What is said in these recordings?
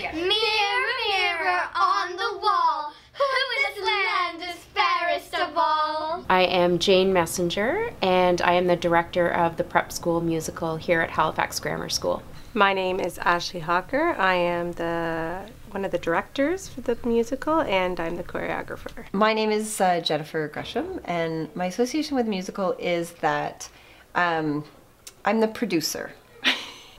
Mirror, mirror on the wall, who in this land is fairest of all? I am Jane Messenger, and I am the director of the Prep School musical here at Halifax Grammar School. My name is Ashley Hawker. I am one of the directors for the musical, and I'm the choreographer. My name is Jennifer Gresham, and my association with musical is that I'm the producer.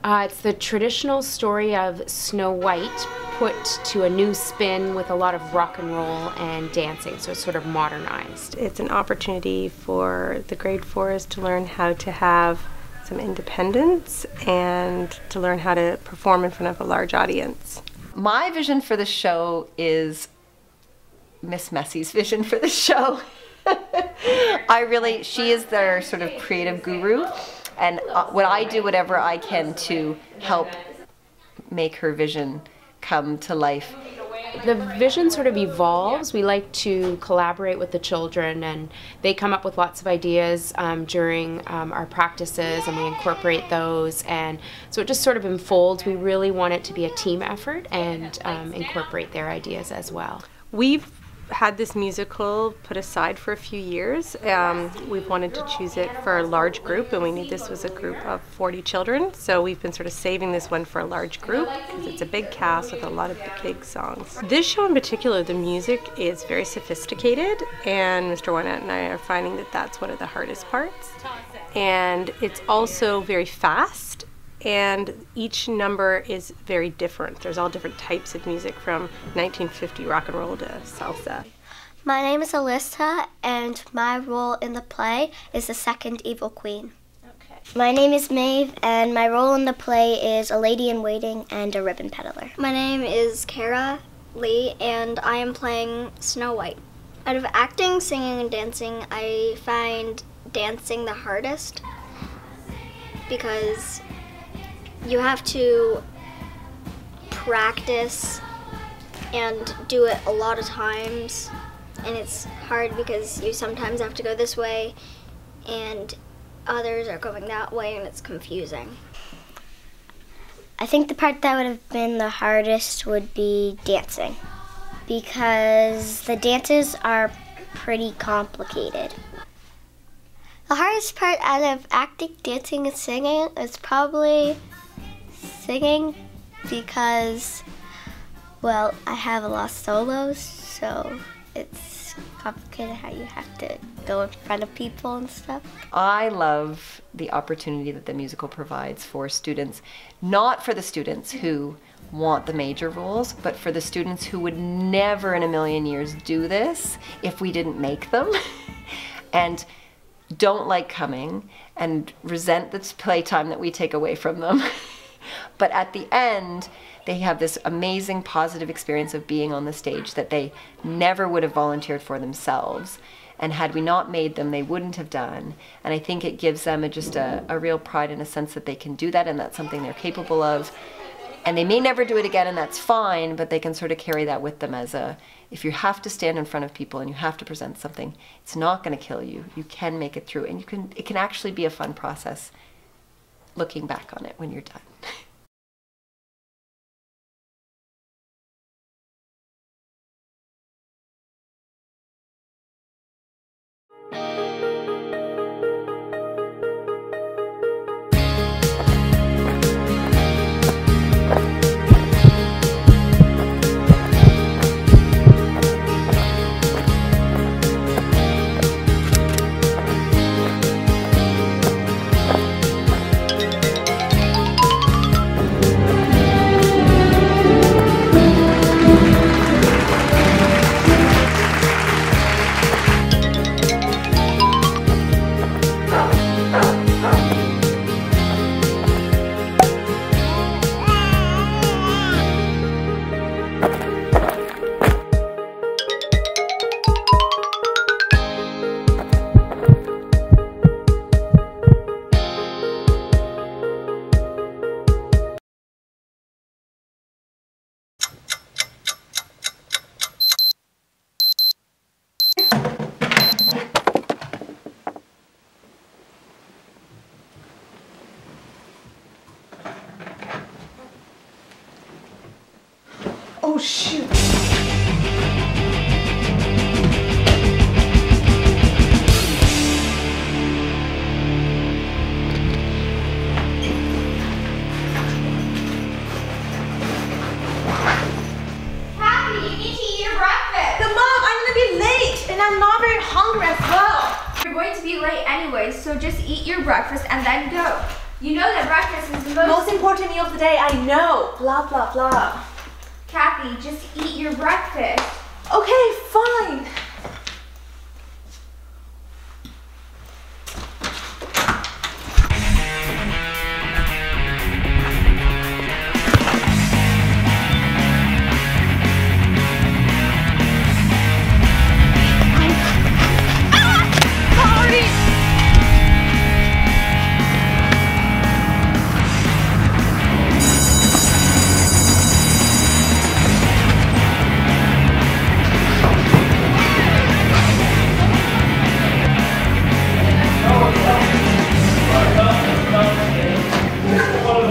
It's the traditional story of Snow White put to a new spin with a lot of rock and roll and dancing, so it's sort of modernized. It's an opportunity for the grade 4s to learn how to have some independence and to learn how to perform in front of a large audience. My vision for the show is Miss Messy's vision for the show. She is their sort of creative guru, and when I do whatever I can to help make her vision come to life. The vision sort of evolves. We like to collaborate with the children, and they come up with lots of ideas during our practices, and we incorporate those, and so it just sort of unfolds. We really want it to be a team effort and incorporate their ideas as well. We've had this musical put aside for a few years. We've wanted to choose it for a large group, and we knew this was a group of 40 children, so we've been sort of saving this one for a large group because it's a big cast with a lot of big songs. This show in particular, the music is very sophisticated, and Mr. Warnett and I are finding that that's one of the hardest parts. And it's also very fast, and each number is very different. There's all different types of music, from 1950 rock and roll to salsa. My name is Alyssa, and my role in the play is the second evil queen. Okay. My name is Maeve, and my role in the play is a lady in waiting and a ribbon peddler. My name is Kara Lee, and I am playing Snow White. Out of acting, singing, and dancing, I find dancing the hardest because you have to practice and do it a lot of times, and it's hard because you sometimes have to go this way and others are going that way, and it's confusing. I think the part that would have been the hardest would be dancing, because the dances are pretty complicated. The hardest part out of acting, dancing, and singing is probably singing, because, well, I have a lot of solos, so it's complicated how you have to go in front of people and stuff. I love the opportunity that the musical provides for students, not for the students who want the major roles, but for the students who would never in a million years do this if we didn't make them, and don't like coming and resent the playtime that we take away from them. But at the end, they have this amazing positive experience of being on the stage that they never would have volunteered for themselves. And had we not made them, they wouldn't have done. And I think it gives them just a real pride and a sense that they can do that, and that's something they're capable of. And they may never do it again, and that's fine, but they can sort of carry that with them as if you have to stand in front of people and you have to present something, it's not going to kill you. You can make it through, and it can actually be a fun process looking back on it when you're done. shoot. Happy, you need to eat your breakfast. But Mom, I'm gonna be late, and I'm not very hungry as well. You're going to be late anyways, so just eat your breakfast and then go. You know that breakfast is the Most important meal of the day, I know. Blah, blah, blah. Kathy, just eat your breakfast. Okay, fine.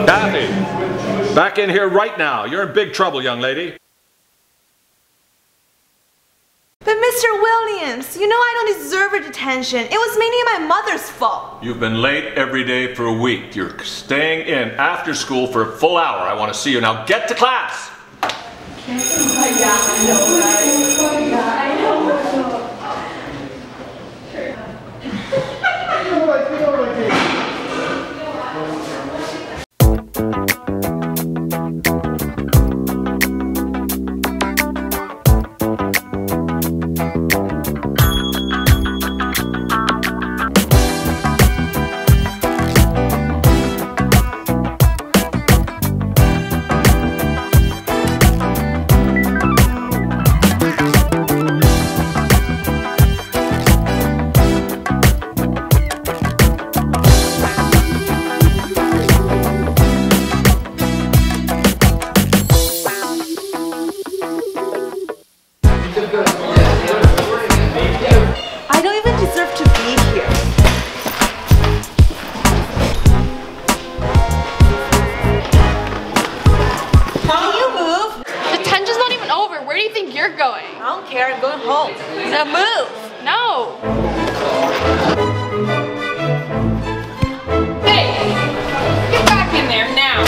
Kathy, back in here right now. You're in big trouble, young lady. But Mr. Williams, you know I don't deserve your detention. It was mainly my mother's fault. You've been late every day for a week. You're staying in after school for a full hour. I want to see you. Now get to class. I don't even deserve to be here. Can you move? Detention's not even over. Where do you think you're going? I don't care, I'm going home. Now move! No. Hey, get back in there now.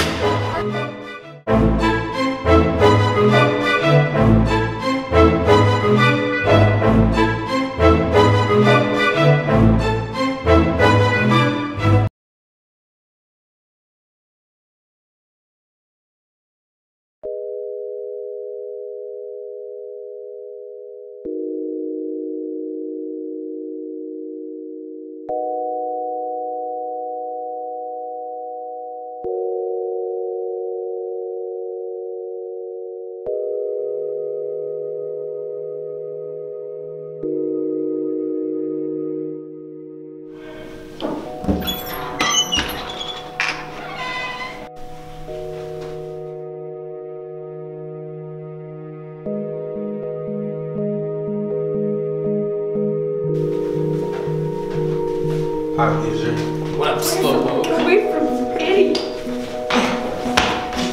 Hi, loser. What up, Slowpoke? Away from Eddie.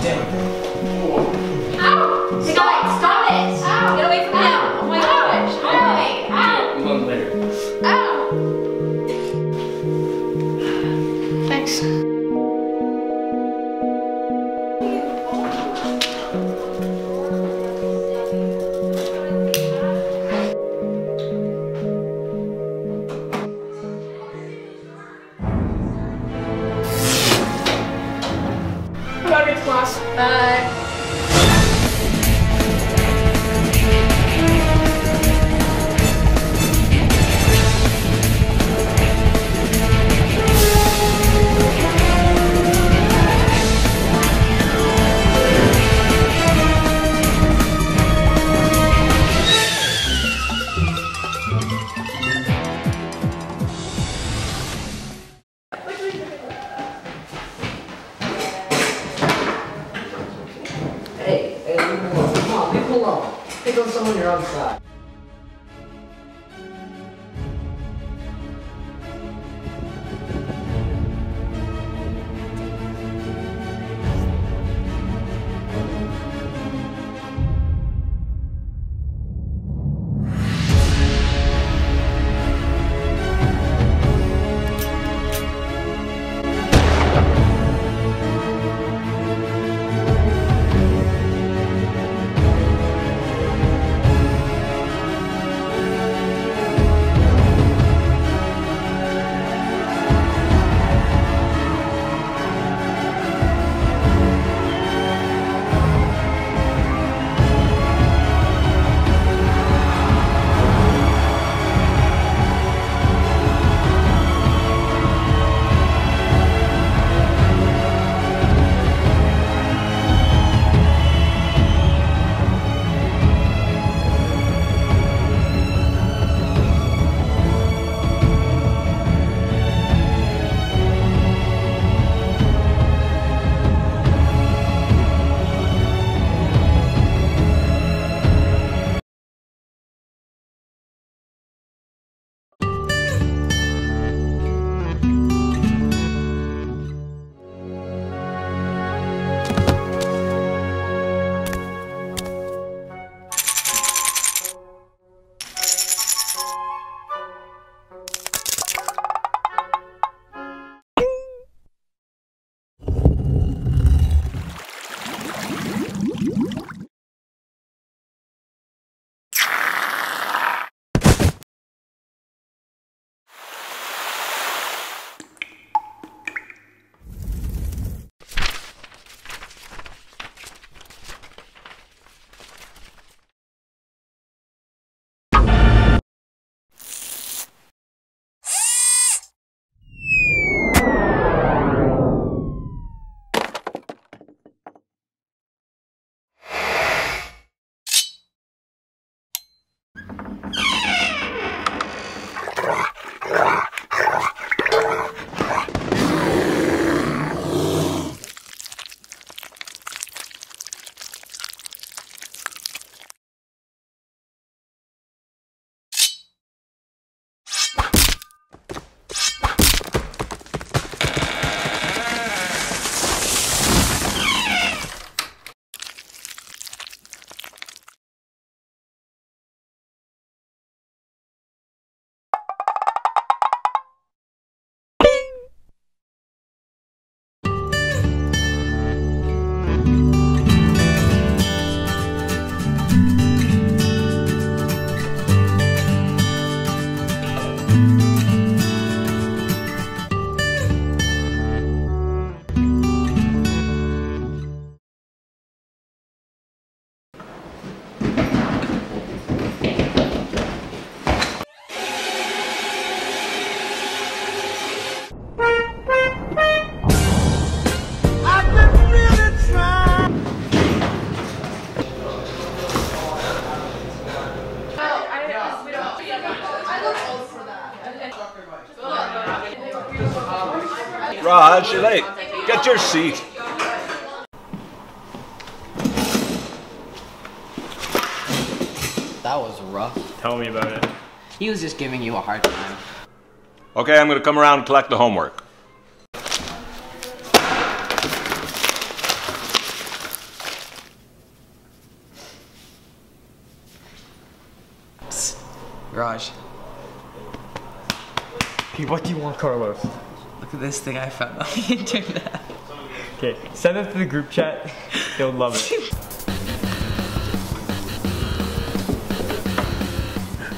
Damn. Ow! Stop! Stop it! Ow! Get away from him! Oh my gosh! Ow! Ow! I'm going later. Ow! Thanks. Gotta get to class. Bye. Hey, come on, leave him alone. Pick on someone your own side. Raj, you're late. Get your seat. That was rough. Tell me about it. He was just giving you a hard time. Okay, I'm gonna come around and collect the homework. Psst. Raj. Okay, what do you want, Carlos? Look at this thing I found on the internet. Okay, send it to the group chat. They'll love it.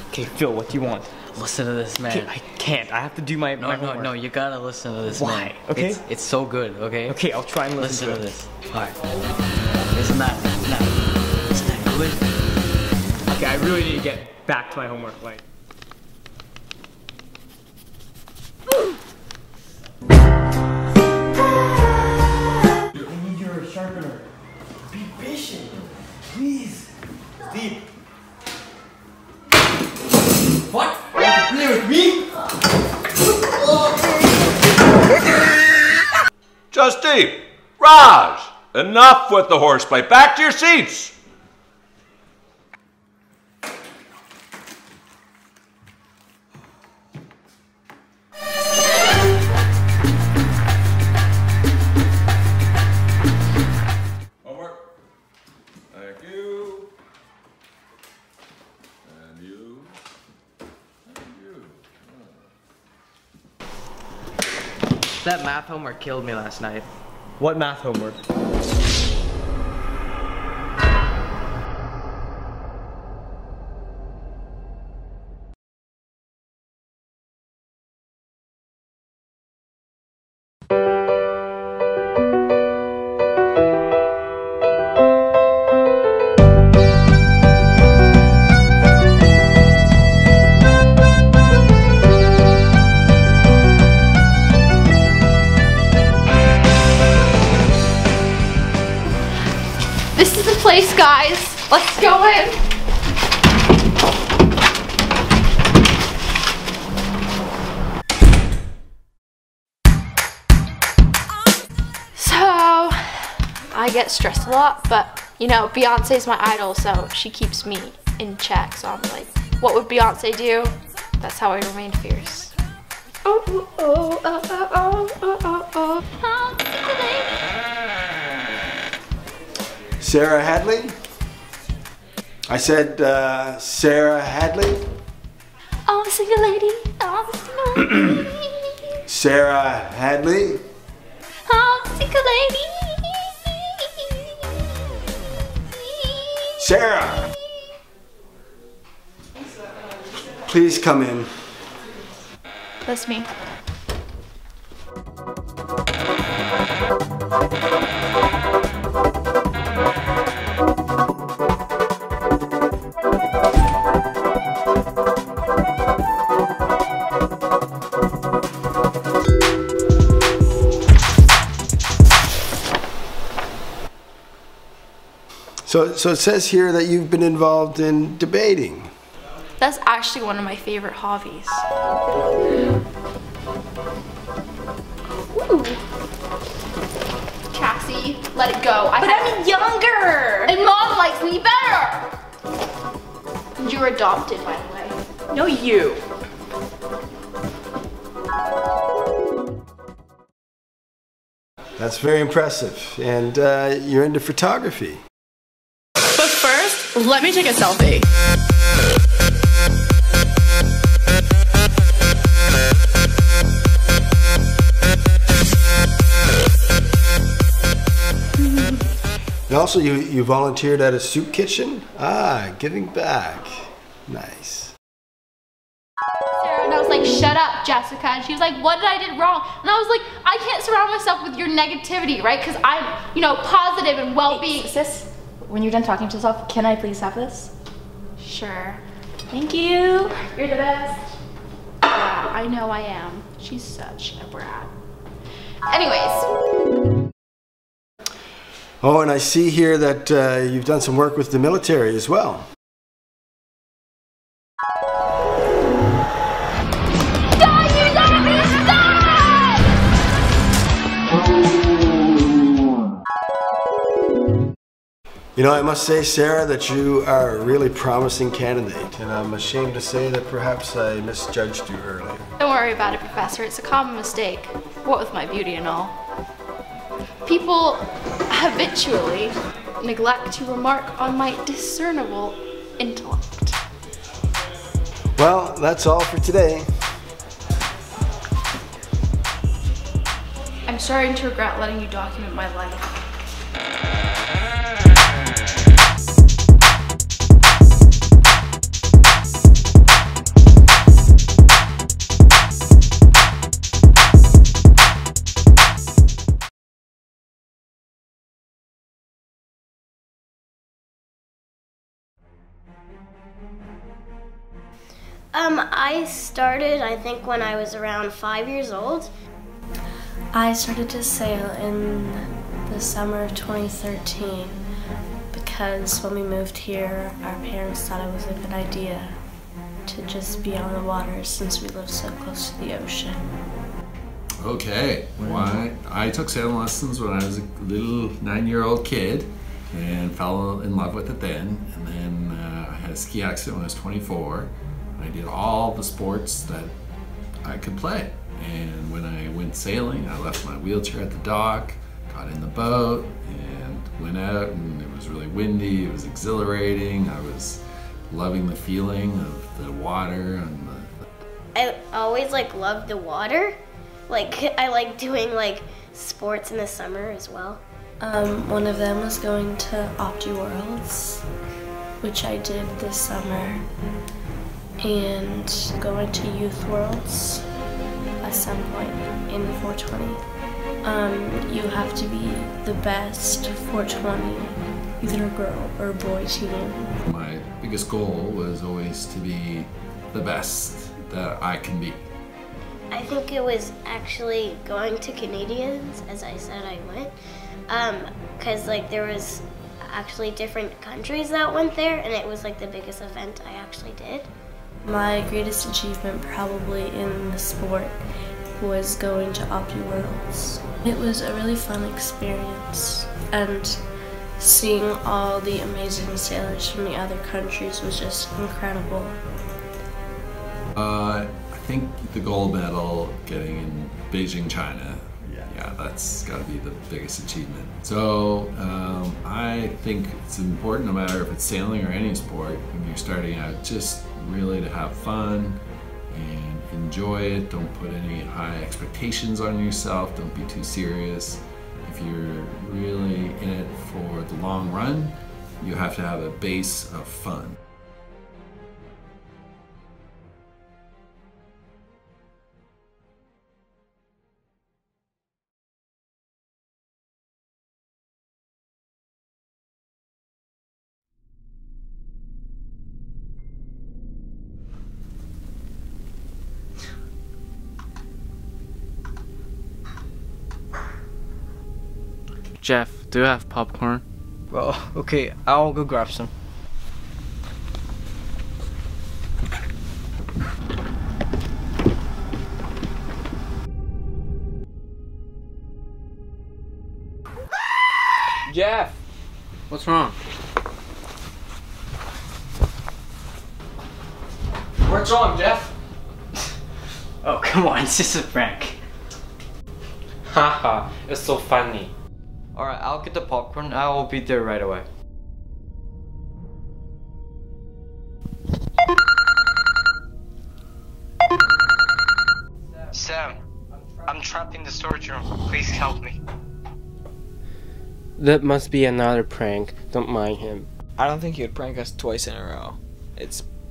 Okay, Phil, what do you want? Listen to this, man. Okay, I can't. I have to do my homework. No, you gotta listen to this, Why? man. Okay? It's so good, okay? Okay, I'll try and listen to this. Alright. Isn't that good? Okay, I really need to get back to my homework, like. I need your sharpener. Be patient. Please. Steve. What? You want to play with me? Justine, Raj, enough with the horseplay. Back to your seats. Homework. Thank you. And you. And you. That math homework killed me last night. What math homework? This is the place, guys. Let's go in. So, I get stressed a lot, but you know, Beyonce's my idol, so she keeps me in check. So I'm like, what would Beyonce do? That's how I remain fierce. Oh, oh, oh, oh, oh, oh, oh, oh, oh. Sarah Hadley? I said, Sarah Hadley? Oh, single lady. Oh, single lady. Sarah Hadley? Oh, single lady. Sarah! Please come in. That's me. So it says here that you've been involved in debating. That's actually one of my favorite hobbies. Ooh. Cassie, let it go. I'm younger! And Mom likes me better! You're adopted, by the way. No, you. That's very impressive. And you're into photography. But first, let me take a selfie. And also, you volunteered at a soup kitchen? Ah, giving back. Nice. Sarah, and I was like, shut up, Jessica. And she was like, what did I do wrong? And I was like, I can't surround myself with your negativity, right? Because I'm, you know, positive and well-being. Hey, sis, when you're done talking to yourself, can I please have this? Sure. Thank you. You're the best. Yeah, I know I am. She's such a brat. Anyways. Oh, and I see here that you've done some work with the military as well. You know, I must say, Sarah, that you are a really promising candidate, and I'm ashamed to say that perhaps I misjudged you earlier. Don't worry about it, Professor. It's a common mistake. What with my beauty and all. People habitually neglect to remark on my discernible intellect. Well, that's all for today. I'm starting to regret letting you document my life. I started, I think, when I was around 5 years old. I started to sail in the summer of 2013 because when we moved here, our parents thought it was a good idea to just be on the water since we live so close to the ocean. Okay, well, I took sailing lessons when I was a little 9-year-old kid and fell in love with it then. And then I had a ski accident when I was 24. I did all the sports that I could play. And when I went sailing, I left my wheelchair at the dock, got in the boat, and went out, and it was really windy, it was exhilarating. I was loving the feeling of the water and I always loved the water. I like doing sports in the summer as well. One of them was going to Opti Worlds, which I did this summer, and going to Youth Worlds at some point in the 420. You have to be the best 420, either a girl or a boy team. My biggest goal was always to be the best that I can be. I think it was actually going to Canadians, as I said I went, because there was actually different countries that went there, and it was the biggest event I actually did. My greatest achievement probably in the sport was going to Opti Worlds. It was a really fun experience, and seeing all the amazing sailors from the other countries was just incredible. I think the gold medal getting in Beijing, China, yeah, that's got to be the biggest achievement. So I think it's important, no matter if it's sailing or any sport, when you're starting out, just really to have fun and enjoy it. Don't put any high expectations on yourself. Don't be too serious. If you're really in it for the long run, you have to have a base of fun. Jeff, do you have popcorn? Well, okay, I'll go grab some. Jeff! What's wrong? What's wrong, Jeff? Oh, come on, it's just a prank. Haha, it's so funny. Alright, I'll get the popcorn. I will be there right away. Sam, I'm trapped in the storage room. Please help me. That must be another prank. Don't mind him. I don't think he would prank us twice in a row.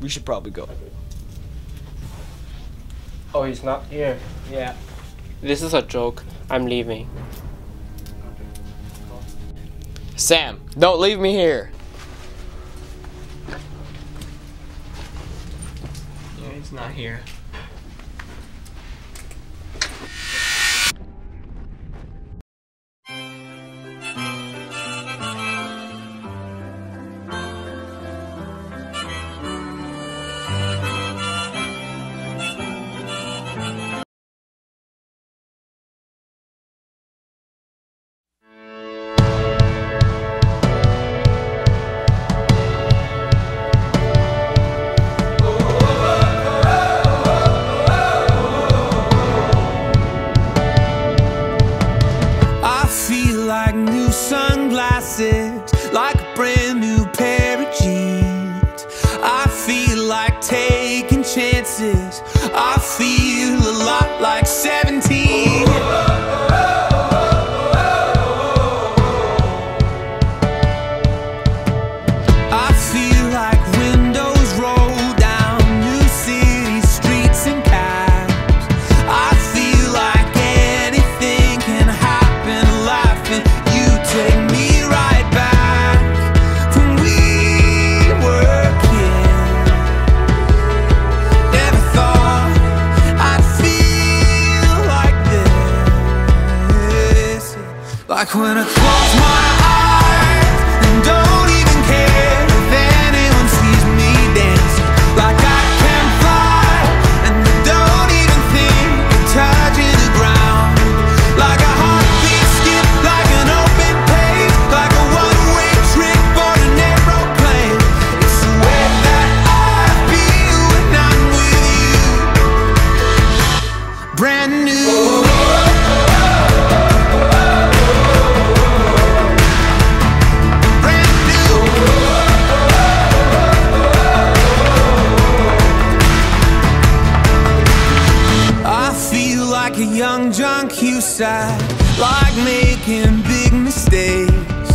We should probably go. Oh, he's not here. Yeah. This is a joke. I'm leaving. Sam, don't leave me here. Yeah, he's not here. like a brand new pair of jeans. I feel like taking chances. I feel a lot like 17. I feel like windows roll down new city streets and cabs. I feel like anything can happen in life, and you take me right back when we were kids. Never thought I'd feel like this. Like when I close my eyes and don't even care if anyone sees me dancing. Like I can fly and I don't even think of touching the ground. Like a heartbeat skip, like an open page, like a one-way trip on an aeroplane. It's the way that I feel when I'm with you. Brand new. Like a young John Cusack, like making big mistakes.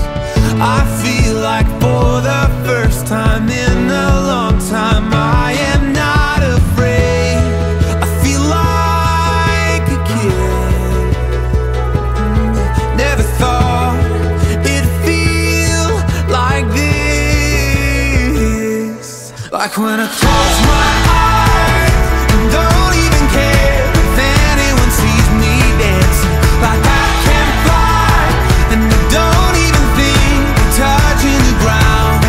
I feel like for the first time in a long time I am not afraid. I feel like a kid. Never thought it'd feel like this. Like when I close my eyes and don't even care if anyone sees me dancing. Like I can fly and I don't even think of touching the ground.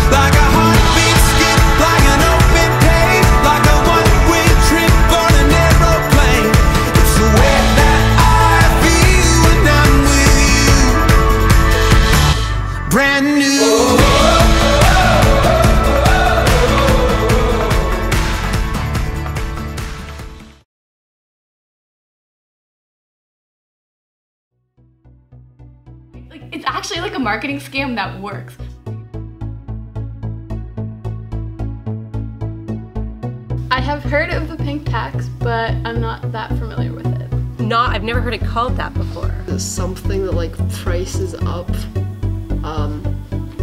Like a heartbeat skip, like an open page, like a one-way trip on an aeroplane. It's the way that I feel when I'm with you. Brand new. It's actually like a marketing scam that works. I have heard of the pink tax, but I'm not that familiar with it. I've never heard it called that before. It's something that like prices up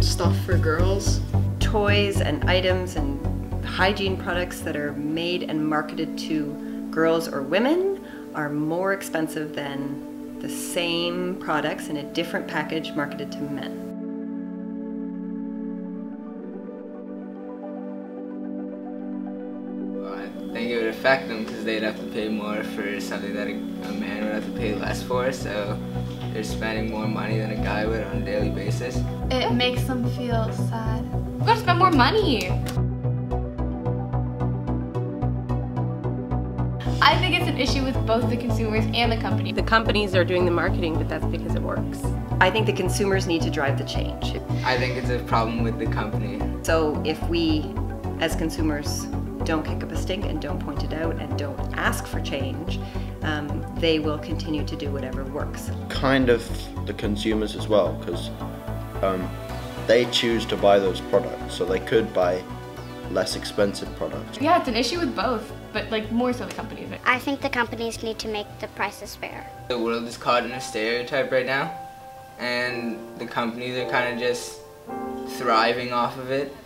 stuff for girls. Toys and items and hygiene products that are made and marketed to girls or women are more expensive than the same products in a different package marketed to men. Well, I think it would affect them because they'd have to pay more for something that a man would have to pay less for, so they're spending more money than a guy would on a daily basis. It makes them feel sad. We've got to spend more money. I think it's an issue with both the consumers and the company. The companies are doing the marketing, but that's because it works. I think the consumers need to drive the change. I think it's a problem with the company. So if we, as consumers, don't kick up a stink and don't point it out and don't ask for change, they will continue to do whatever works. Kind of the consumers as well, because they choose to buy those products, so they could buy less expensive products. Yeah, it's an issue with both, but like more so the companies. I think the companies need to make the prices fair. The world is caught in a stereotype right now, and the companies are kind of just thriving off of it.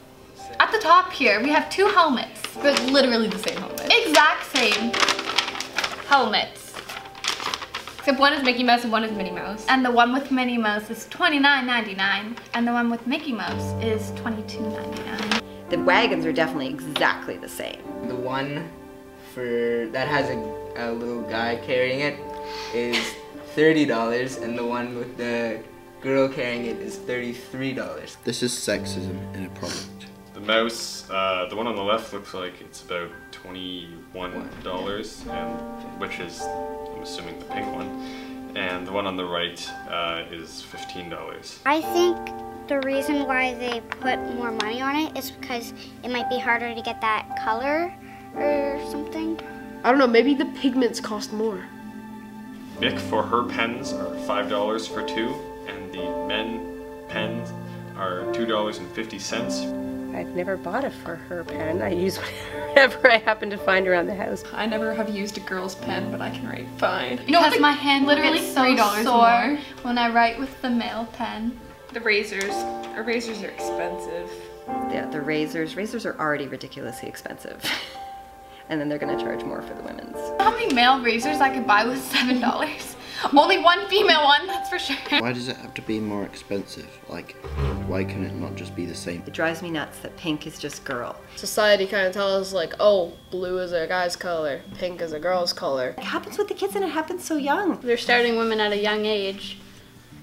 At the top here, we have two helmets. They're literally the same helmet. Exact same helmets. Except one is Mickey Mouse and one is Minnie Mouse. And the one with Minnie Mouse is $29.99, and the one with Mickey Mouse is $22.99. The wagons are definitely exactly the same. The one that has a little guy carrying it is $30, and the one with the girl carrying it is $33. This is sexism in a product. The mouse, the one on the left looks like it's about $21, which is, I'm assuming, the pink one. And the one on the right is $15. I think the reason why they put more money on it is because it might be harder to get that color or something. I don't know, maybe the pigments cost more. Bic for her pens are $5 for two, and the men pens are are $2.50. I've never bought a for her pen. I use whatever I happen to find around the house. I never have used a girl's pen, but I can write fine. You know, because my hand literally gets so $3 sore more. when I write with the male pen. The razors. Erasers are expensive. Yeah, the razors. Razors are already ridiculously expensive. And then they're gonna charge more for the women's. How many male razors I could buy with $7? Only one female one, that's for sure. Why does it have to be more expensive? Like, why can it not just be the same? It drives me nuts that pink is just girl. Society kind of tells us like, oh, blue is a guy's color, pink is a girl's color. It happens with the kids and it happens so young. They're starting women at a young age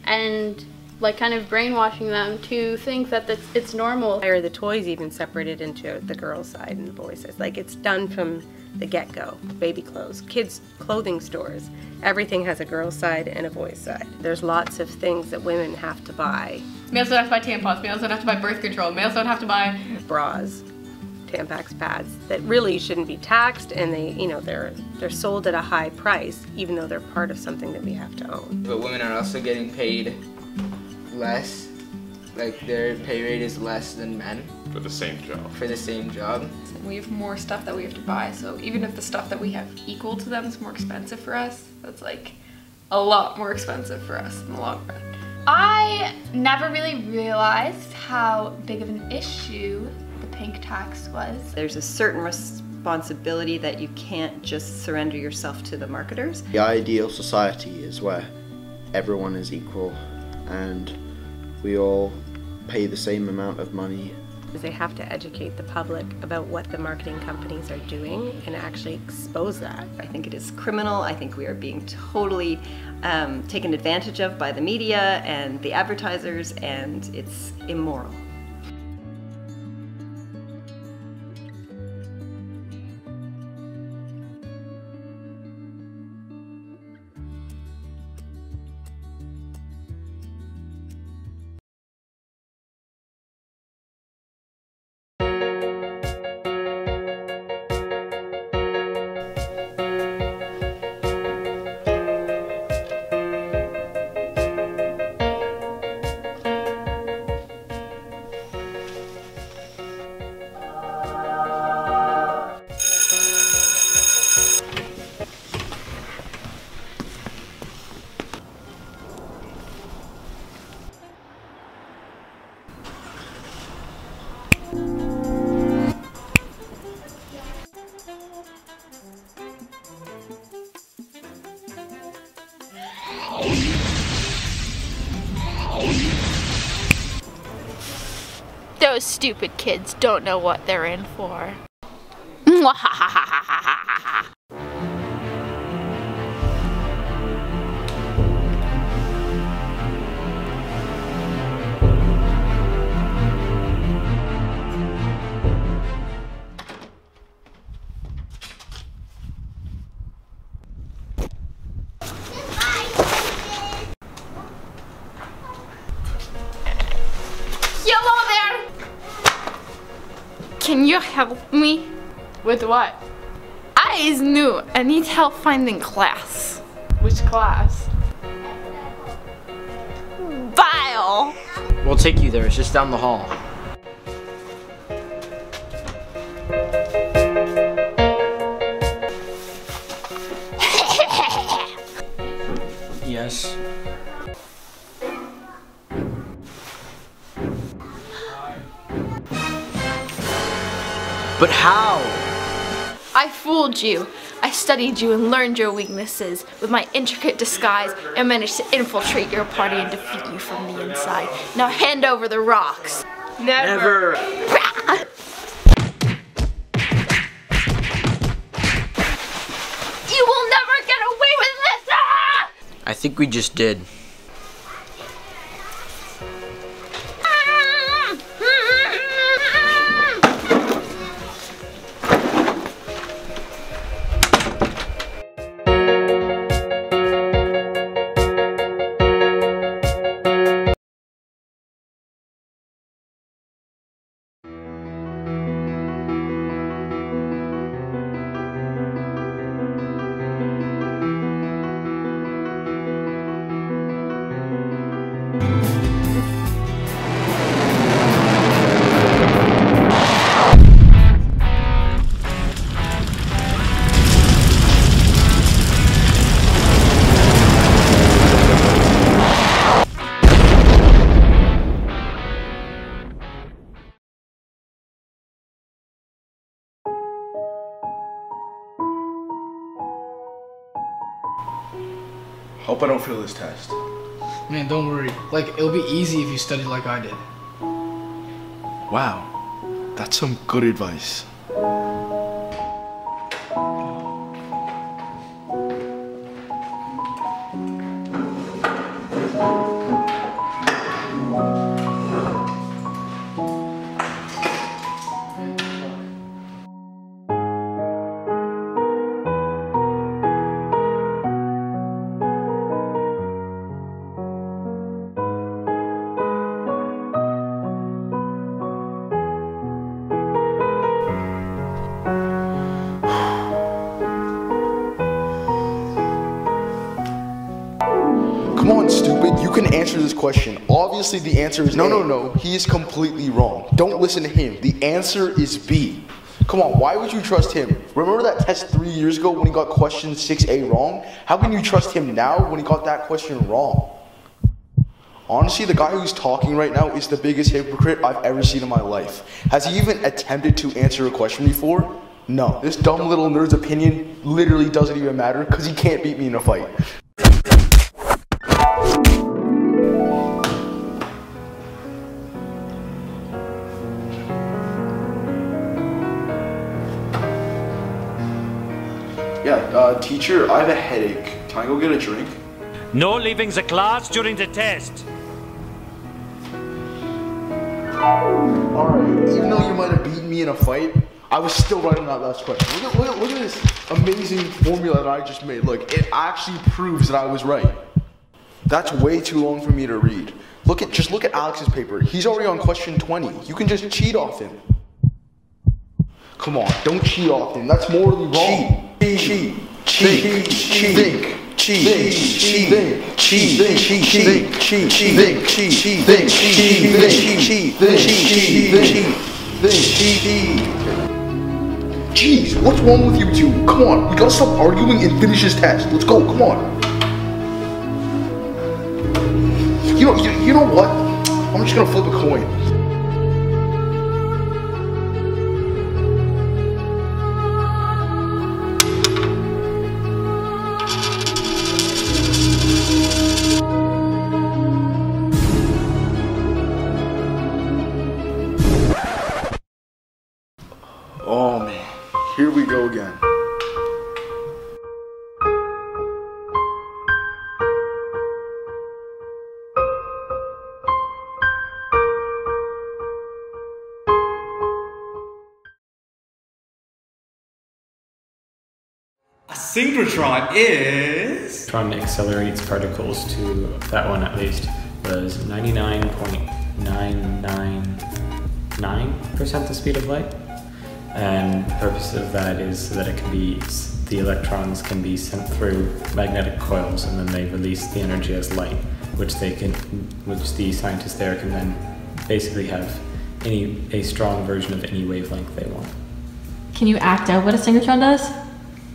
and like kind of brainwashing them to think that it's normal. Or the toys even separated into the girls' side and the boys' side. Like it's done from the get-go. Baby clothes, kids' clothing stores. Everything has a girl's side and a boy's side. There's lots of things that women have to buy. Males don't have to buy tampons, males don't have to buy birth control, males don't have to buy bras, Tampax pads that really shouldn't be taxed, and they're sold at a high price even though they're part of something that we have to own. But women are also getting paid less. Like their pay rate is less than men. For the same job. For the same job. We have more stuff that we have to buy, so even if the stuff that we have equal to them is more expensive for us, that's like a lot more expensive for us in the long run. I never really realized how big of an issue the pink tax was. There's a certain responsibility that you can't just surrender yourself to the marketers. The ideal society is where everyone is equal and we all pay the same amount of money. They have to educate the public about what the marketing companies are doing and actually expose that. I think it is criminal. I think we are being totally taken advantage of by the media and the advertisers, and it's immoral. Those stupid kids don't know what they're in for. Can you help me? With what? I is new. I need help finding class. Which class? Bio. We'll take you there. It's just down the hall. Yes. But how? I fooled you. I studied you and learned your weaknesses. With my intricate disguise, I managed to infiltrate your party and defeat you from the inside. Now hand over the rocks. Never. You will never get away with this! Ah! I think we just did. Hope I don't fail this test. Man, don't worry. Like, it'll be easy if you studied like I did. Wow, that's some good advice. Come on, stupid, you can answer this question. Obviously the answer is no, he is completely wrong. Don't listen to him. The answer is B. Come on, why would you trust him? Remember that test 3 years ago when he got question 6A wrong? How can you trust him now when he got that question wrong? Honestly, the guy who's talking right now is the biggest hypocrite I've ever seen in my life. Has he even attempted to answer a question before? No. This dumb little nerd's opinion literally doesn't even matter because he can't beat me in a fight. Yeah, teacher, I have a headache. Can I go get a drink? No leaving the class during the test. Alright, even though you might have beaten me in a fight, I was still right on that last question. Look at this amazing formula that I just made. Look, it actually proves that I was right. That's way too long for me to read. Just look at Alex's paper. He's already on question 20. You can just cheat off him. Come on, don't cheat off him. That's morally wrong. Cheat. Jeez, what's wrong with you two? Come on, we gotta stop arguing and finish this test. Let's go, come on. You know what? I'm just gonna flip a coin. Oh man, here we go again. A synchrotron is... Synchrotron accelerates particles to, that one at least, was 99.999% the speed of light. And the purpose of that is so that it can be, the electrons can be sent through magnetic coils and then they release the energy as light, which the scientists there can then basically have a strong version of any wavelength they want. Can you act out what a synchrotron does?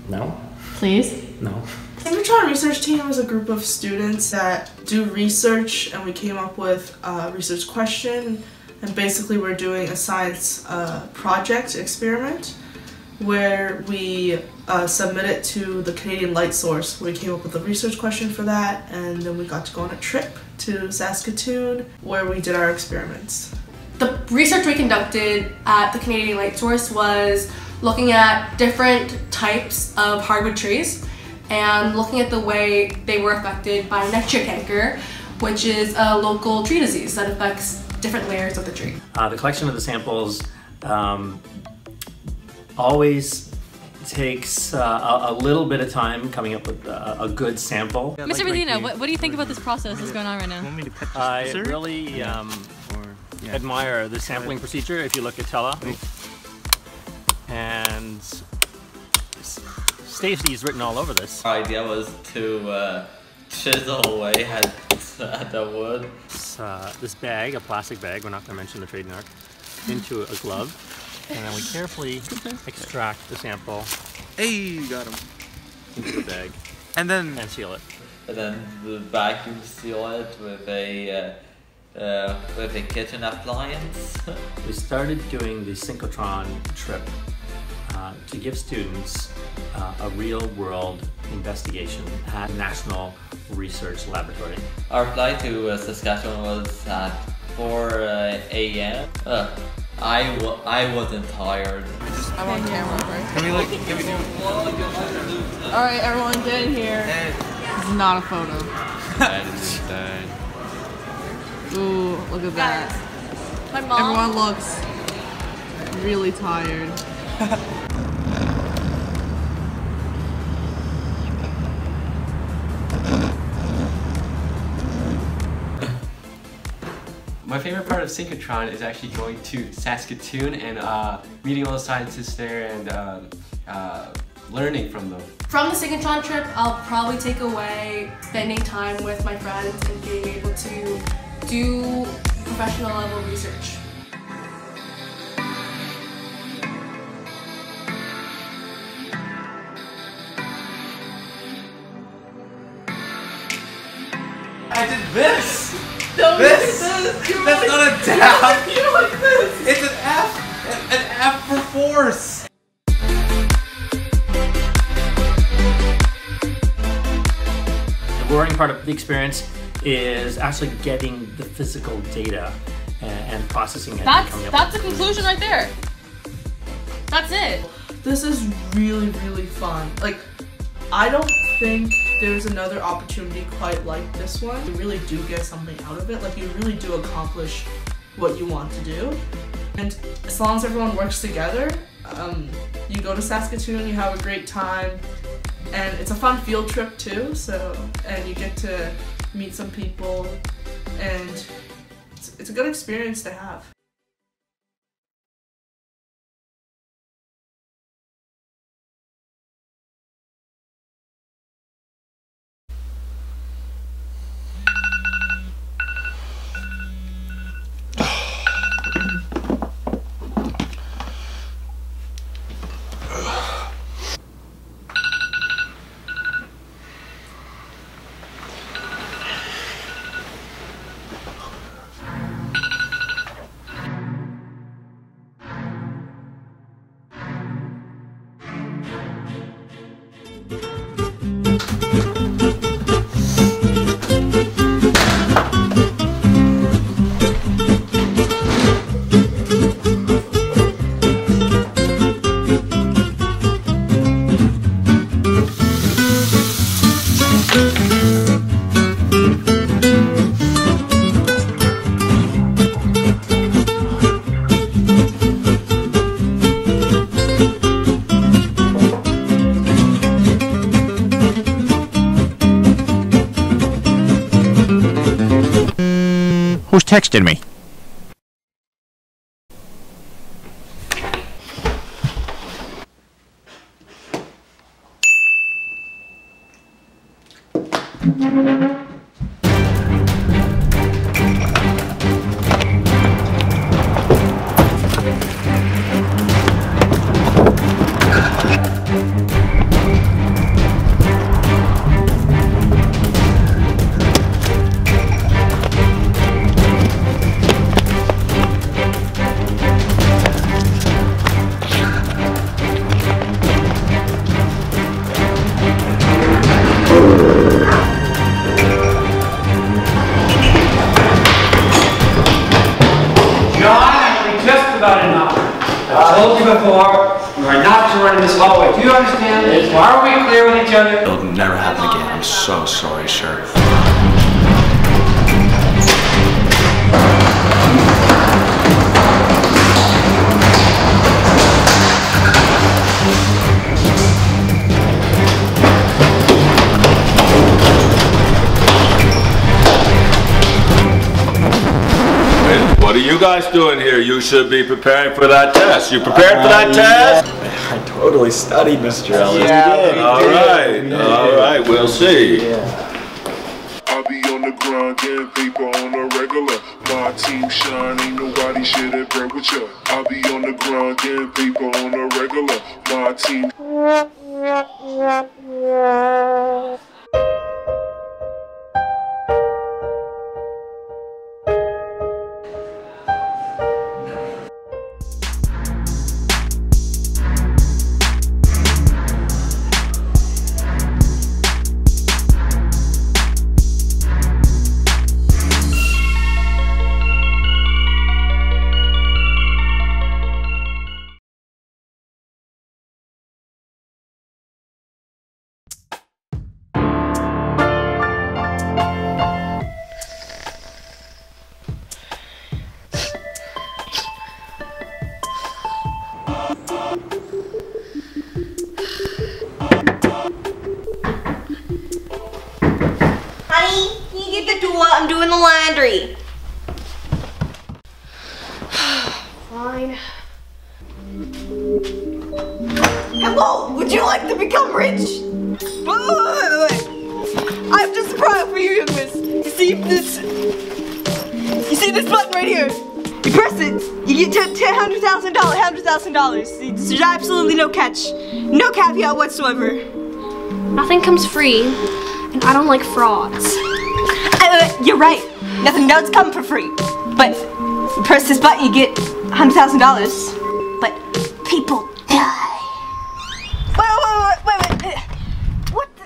No. Please? No. Synchrotron Research Team is a group of students that do research, and we came up with a research question, and basically we're doing a science project experiment where we submit it to the Canadian Light Source. We came up with a research question for that, and then we got to go on a trip to Saskatoon where we did our experiments. The research we conducted at the Canadian Light Source was looking at different types of hardwood trees and looking at the way they were affected by nectar canker, which is a local tree disease that affects different layers of the tree. The collection of the samples always takes a little bit of time coming up with a good sample. Mr. Medina, what do you think about this process that's going on right now? I really admire the sampling procedure. If you look at Tella, and Stacey's written all over this. Our idea was to chisel away at the wood. This bag, a plastic bag, we're not going to mention the trademark, into a glove, and then we carefully extract the sample. Hey, you got him. Into the bag. And seal it. And then the vacuum seal it with a kitchen appliance. We started doing the synchrotron trip to give students a real-world investigation at National research laboratory. Our flight to Saskatchewan was at 4 a.m. I wasn't tired. I'm on camera, right? Can we do? Alright, everyone get in here. This is not a photo. Ooh, look at that. My mom. Everyone looks really tired. My favorite part of synchrotron is actually going to Saskatoon and meeting all the scientists there and learning from them. From the synchrotron trip, I'll probably take away spending time with my friends and being able to do professional level research. I did this! Don't This! do this. You're That's like, not a dab! You're like this! It's an F! An F for force! The boring part of the experience is actually getting the physical data and processing it. That's the conclusion right there. That's it. This is really, really fun. Like, I don't think there's another opportunity quite like this one. You really do get something out of it. Like, you really do accomplish what you want to do. And as long as everyone works together, you go to Saskatoon, you have a great time, and it's a fun field trip too, and you get to meet some people, and it's a good experience to have. Who's texting me? hallway. Do you understand this? Why are we clear with each other? It'll never happen again. I'm so sorry, Sheriff. What are you guys doing here? You should be preparing for that test. You prepared for that test? I totally studied, Mr. Ellis. Yeah, all right, we'll see. I'll be on the grind, getting paper on a regular. My team shine, ain't nobody shit at break with ya. I'll be on the grind, getting paper on a regular. My team. Fine. Hello, would you like to become rich? Wait. I have just a product for you, young miss. You see this button right here? You press it, you get $100,000. There's absolutely no catch. No caveat whatsoever. Nothing comes free, and I don't like frauds. You're right. Nothing does come for free. But you press this button, you get $100,000. But people die. Wait. What the?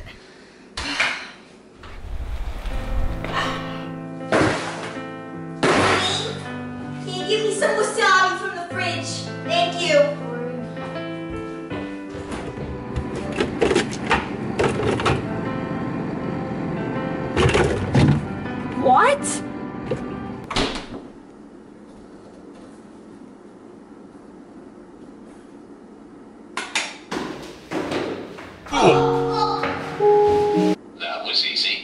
Can you give me some wasabi from the fridge? Thank you. What? That was easy.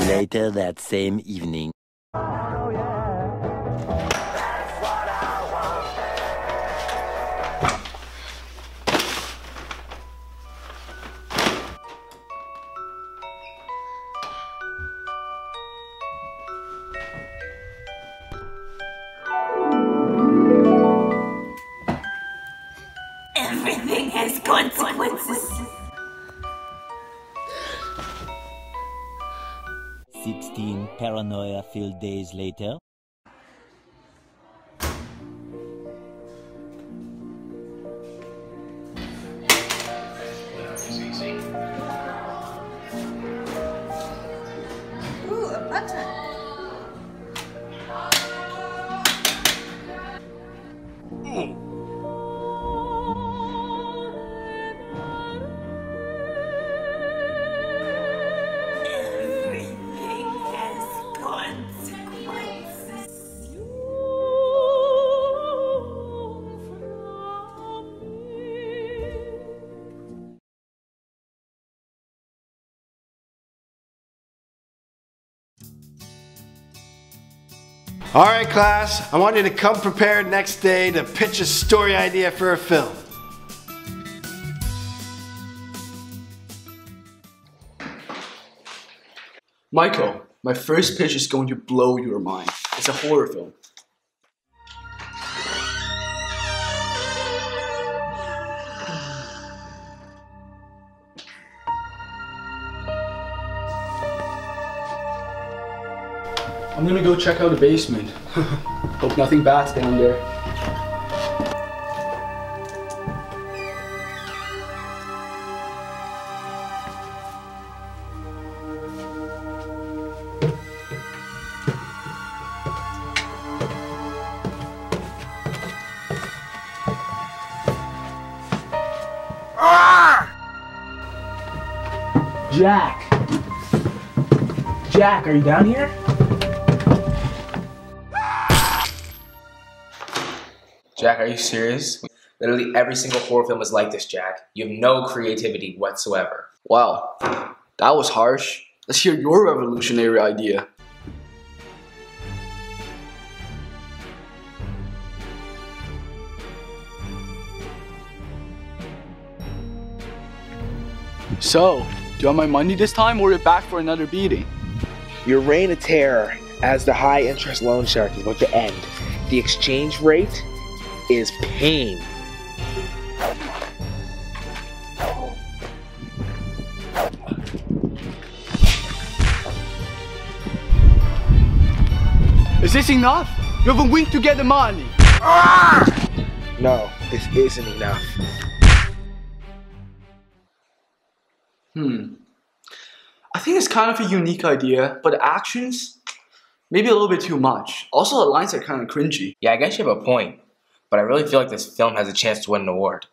Later that same evening. Everything has consequences. 16 paranoia-filled days later. Ooh, a button. All right, class, I want you to come prepared next day to pitch a story idea for a film. Michael, my first pitch is going to blow your mind. It's a horror film. I'm gonna go check out the basement. Hope nothing bad's down there. Jack, are you down here? Jack, are you serious? Literally every single horror film is like this, Jack. You have no creativity whatsoever. Wow, that was harsh. Let's hear your revolutionary idea. So, do you want my money this time, or are you back for another beating? Your reign of terror as the high-interest loan shark is about to end. The exchange rate is pain. Is this enough? You have a week to get the money. No, this isn't enough. I think it's kind of a unique idea, but the actions, maybe a little bit too much. Also, the lines are kind of cringy. Yeah, I guess you have a point, but I really feel like this film has a chance to win an award.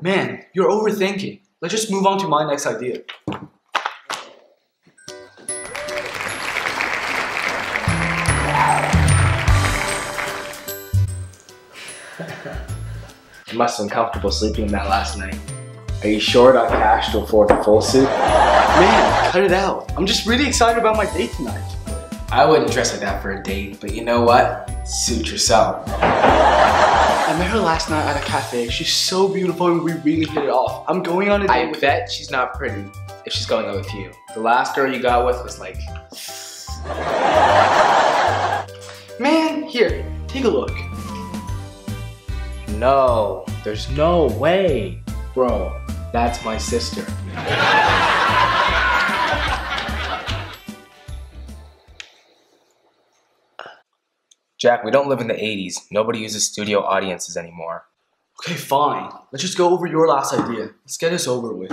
Man, you're overthinking. Let's just move on to my next idea. You must have been comfortable sleeping in that last night. Are you short on cash to afford a full suit? Man, cut it out. I'm just really excited about my date tonight. I wouldn't dress like that for a date, but you know what? Suit yourself. I met her last night at a cafe. She's so beautiful and we really hit it off. I'm going on a date with her. I bet she's not pretty if she's going out with you. The last girl you got with was like... Man, here, take a look. No, there's no way. Bro, that's my sister. Jack, we don't live in the 80s. Nobody uses studio audiences anymore. Okay, fine. Let's just go over your last idea. Let's get this over with.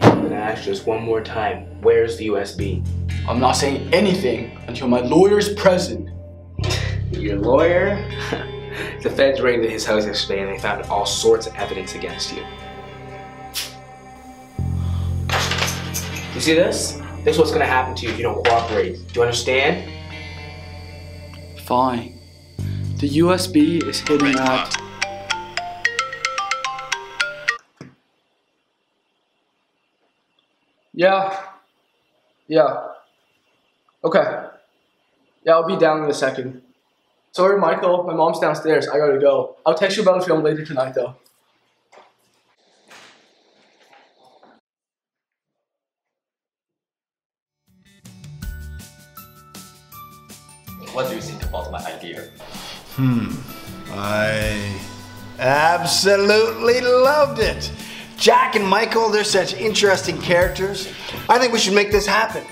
I'm gonna ask just one more time. Where's the USB? I'm not saying anything until my lawyer's present. Your lawyer? The feds raided his house yesterday and they found all sorts of evidence against you. You see this? This is what's gonna happen to you if you don't cooperate. Do you understand? Fine. The USB is hidden at... Yeah. Okay. Yeah, I'll be down in a second. Sorry, Michael. My mom's downstairs. I gotta go. I'll text you about the film later tonight, though. What do you think about my idea? I absolutely loved it. Jack and Michael, they're such interesting characters. I think we should make this happen.